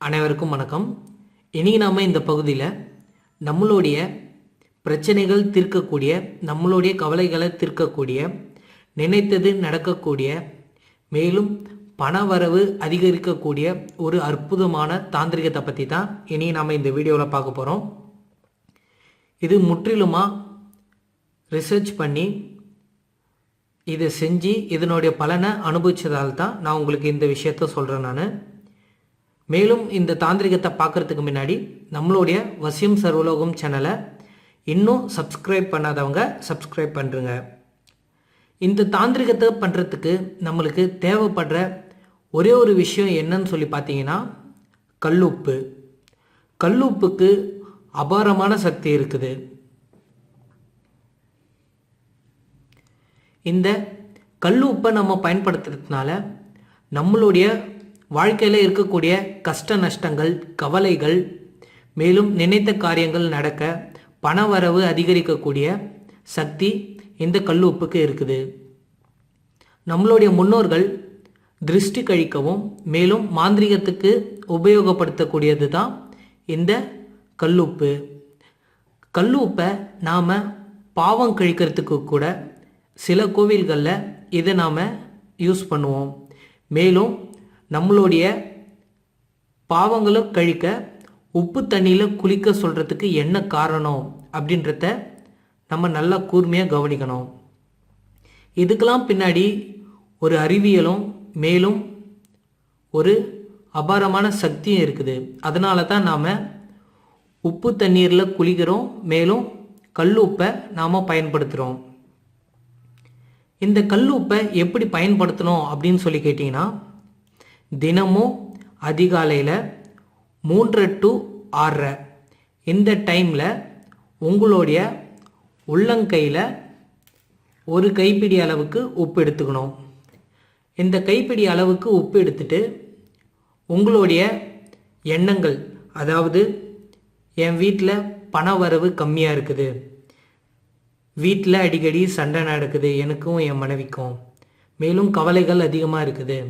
அனைவருக்கும் வணக்கம். இனி நாம் இந்த பகுதியில் நம்மளுடைய பிரச்சனைகள் தீர்க்கக்கூடிய, நம்மளுடைய கவலைகளை தீர்க்கக்கூடிய, நினைத்தது நடக்கக்கூடிய, மேலும் பணவரவு அதிகரிக்கக்கூடிய ஒரு அற்புதமான தாந்திரிகத்தை பற்றி தான் இனி நாம் இந்த வீடியோவில் பார்க்க போகிறோம். இது முற்றிலுமாக ரிசர்ச் பண்ணி இதை செஞ்சு இதனுடைய பலனை அனுபவித்ததால் தான் நான் உங்களுக்கு இந்த விஷயத்த சொல்கிறேன். நான் மேலும் இந்த தாந்திரிகத்தை பார்க்குறதுக்கு முன்னாடி நம்மளுடைய வசியம் சர்வலோகம் சேனலை இன்னும் சப்ஸ்கிரைப் பண்ணாதவங்க சப்ஸ்கிரைப் பண்ணுறங்க. இந்த தாந்திரிகத்தை பண்ணுறதுக்கு நம்மளுக்கு தேவைப்படுற ஒரே ஒரு விஷயம் என்னன்னு சொல்லி பார்த்தீங்கன்னா கல்லுப்பு. கல்லுப்புக்கு அபாரமான சக்தி இருக்குது. இந்த கல்லுப்பை நம்ம பயன்படுத்துறதுனால நம்மளுடைய வாழ்க்கையில் இருக்கக்கூடிய கஷ்ட நஷ்டங்கள், கவலைகள், மேலும் நினைத்த காரியங்கள் நடக்க, பணவரவு அதிகரிக்கக்கூடிய சக்தி இந்த கல்லுப்புக்கு இருக்குது. நம்மளுடைய முன்னோர்கள் திருஷ்டி கழிக்கவும் மேலும் மாந்திரிகத்துக்கு உபயோகப்படுத்தக்கூடியது தான் இந்த கல்லுப்பு. கல்லுப்பை நாம் பாவம் கழிக்கிறதுக்கு கூட சில கோவில்களில் இதை நாம் யூஸ் பண்ணுவோம். மேலும் நம்மளுடைய பாவங்களை கழிக்க உப்பு தண்ணியில் குளிக்க சொல்கிறதுக்கு என்ன காரணம் அப்படின்றத நம்ம நல்லா கூர்மையாக கவனிக்கணும். இதுக்கெல்லாம் பின்னாடி ஒரு அறிவியலும் மேலும் ஒரு அபாரமான சக்தியும் இருக்குது. அதனால தான் நாம் உப்பு தண்ணீரில் குளிக்கிறோம், மேலும் கல்லுப்பை நாம் பயன்படுத்துகிறோம். இந்த கல்லுப்பை எப்படி பயன்படுத்தணும் அப்படின்னு சொல்லி கேட்டிங்கன்னா, தினமும் அதிகாலையில் 3 to 6 இந்த டைமில் உங்களுடைய உள்ளங்கையில் ஒரு கைப்பிடி அளவுக்கு உப்பு எடுத்துக்கணும். இந்த கைப்பிடி அளவுக்கு உப்பு எடுத்துட்டு உங்களுடைய எண்ணங்கள், அதாவது என் வீட்டில் பண வரவு கம்மியாக இருக்குது, வீட்டில் அடிக்கடி சண்டை நடக்குது எனக்கும் என் மனைவிக்கும், மேலும் கவலைகள் அதிகமாக இருக்குது,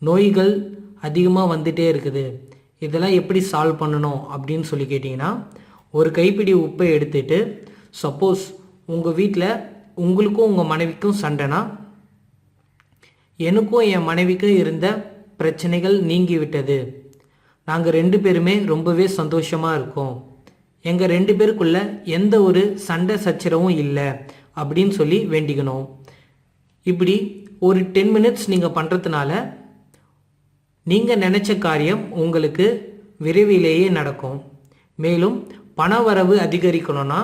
நோய்கள் அதிகமாக வந்துகிட்டே இருக்குது, இதெல்லாம் எப்படி சால்வ் பண்ணணும் அப்படின்னு சொல்லி கேட்டிங்கன்னா, ஒரு கைப்பிடி உப்பை எடுத்துட்டு, சப்போஸ் உங்கள் வீட்டில் உங்களுக்கும் உங்கள் மனைவிக்கும் சண்டைனா, எனக்கும் என் மனைவிக்கும் இருந்த பிரச்சனைகள் நீங்கி விட்டது, நாங்கள் 2 பேருமே ரொம்பவே சந்தோஷமாக இருக்கோம், எங்கள் 2 பேருக்குள்ள எந்த ஒரு சண்டை சச்சரவும் இல்லை அப்படின்னு சொல்லி வேண்டிக்கணும். இப்படி ஒரு 10 minutes நீங்கள் பண்ணுறதுனால நீங்கள் நினச்ச காரியம் உங்களுக்கு விரைவிலேயே நடக்கும். மேலும் பண வரவு அதிகரிக்கணும்னா,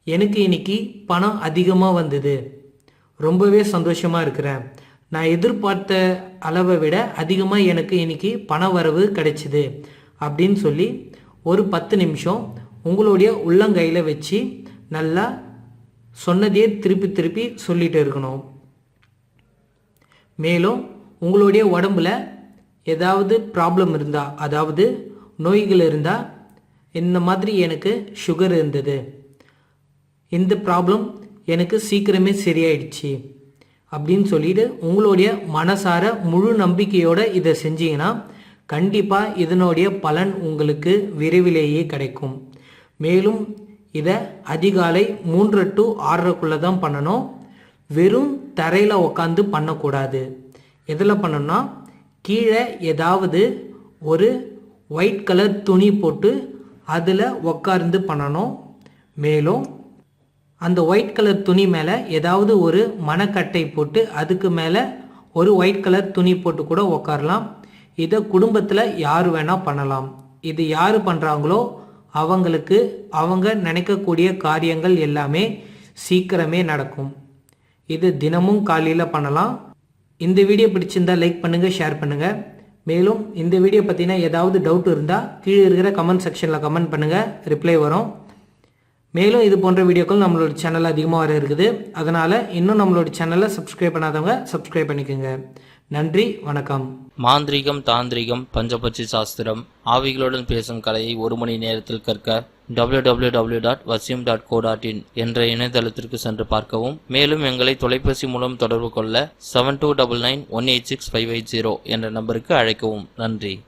எனக்கு இன்னைக்கு பணம் அதிகமாக வந்தது, ரொம்பவே சந்தோஷமாக இருக்கிறேன், நான் எதிர்பார்த்த அளவை விட அதிகமாக எனக்கு இன்னைக்கு பண வரவு கிடைச்சிது அப்படின்னு சொல்லி ஒரு 10 நிமிஷம் உங்களுடைய உள்ளங்கையில் வச்சு நல்லா சொன்னதையே திருப்பி திருப்பி சொல்லிட்டு இருக்கணும். மேலும் உங்களுடைய உடம்புல ஏதாவது ப்ராப்ளம் இருந்தால், அதாவது நோய்கள் இருந்தால், இந்த மாதிரி எனக்கு சுகர் இருந்தது, இந்த ப்ராப்ளம் எனக்கு சீக்கிரமே சரியாயிடுச்சு அப்படின்னு சொல்லிட்டு உங்களுடைய மனசார முழு நம்பிக்கையோடு இதை செஞ்சீங்கன்னா கண்டிப்பாக இதனுடைய பலன் உங்களுக்கு விரைவிலேயே கிடைக்கும். மேலும் இதை அதிகாலை 3 to 6 தான் பண்ணணும். வெறும் தரையில் உக்காந்து பண்ணக்கூடாது. எதில் பண்ணணும்னா, கீழே ஏதாவது ஒரு ஒயிட் கலர் துணி போட்டு அதில் உக்கார்ந்து பண்ணணும். மேலும் அந்த ஒயிட் கலர் துணி மேலே ஏதாவது ஒரு மணக்கட்டை போட்டு அதுக்கு மேலே ஒரு ஒயிட் கலர் துணி போட்டு கூட உக்காரலாம். இதை குடும்பத்தில் யார் வேணால் பண்ணலாம். இது யார் பண்ணுறாங்களோ அவங்களுக்கு அவங்க நினைக்கக்கூடிய காரியங்கள் எல்லாமே சீக்கிரமே நடக்கும். இது தினமும் காலையில் பண்ணலாம். இந்த வீடியோ பிடிச்சிருந்தால் லைக் பண்ணுங்கள், ஷேர் பண்ணுங்கள். மேலும் இந்த வீடியோ பற்றினா ஏதாவது டவுட் இருந்தால் கீழே இருக்கிற கமெண்ட் செக்ஷனில் கமெண்ட் பண்ணுங்கள், ரிப்ளை வரும். மேலும் இது போன்ற வீடியோக்கள் நம்மளோட சேனலில் அதிகமாக வர இருக்குது. அதனால் இன்னும் நம்மளோட சேனலை சப்ஸ்கிரைப் பண்ணாதவங்க சப்ஸ்கிரைப் பண்ணிக்கோங்க. நன்றி, வணக்கம். மாந்திரீகம், தாந்திரிகம், பஞ்சபட்சி சாஸ்திரம், ஆவிகளுடன் பேசும் கலையை 1 மணி நேரத்தில் கற்க www.vasyum.co.in என்ற இணையதளத்திற்கு சென்று பார்க்கவும். மேலும் எங்களை தொலைபேசி மூலம் தொடர்பு கொள்ள 7299186580 என்ற நம்பருக்கு அழைக்கவும். நன்றி.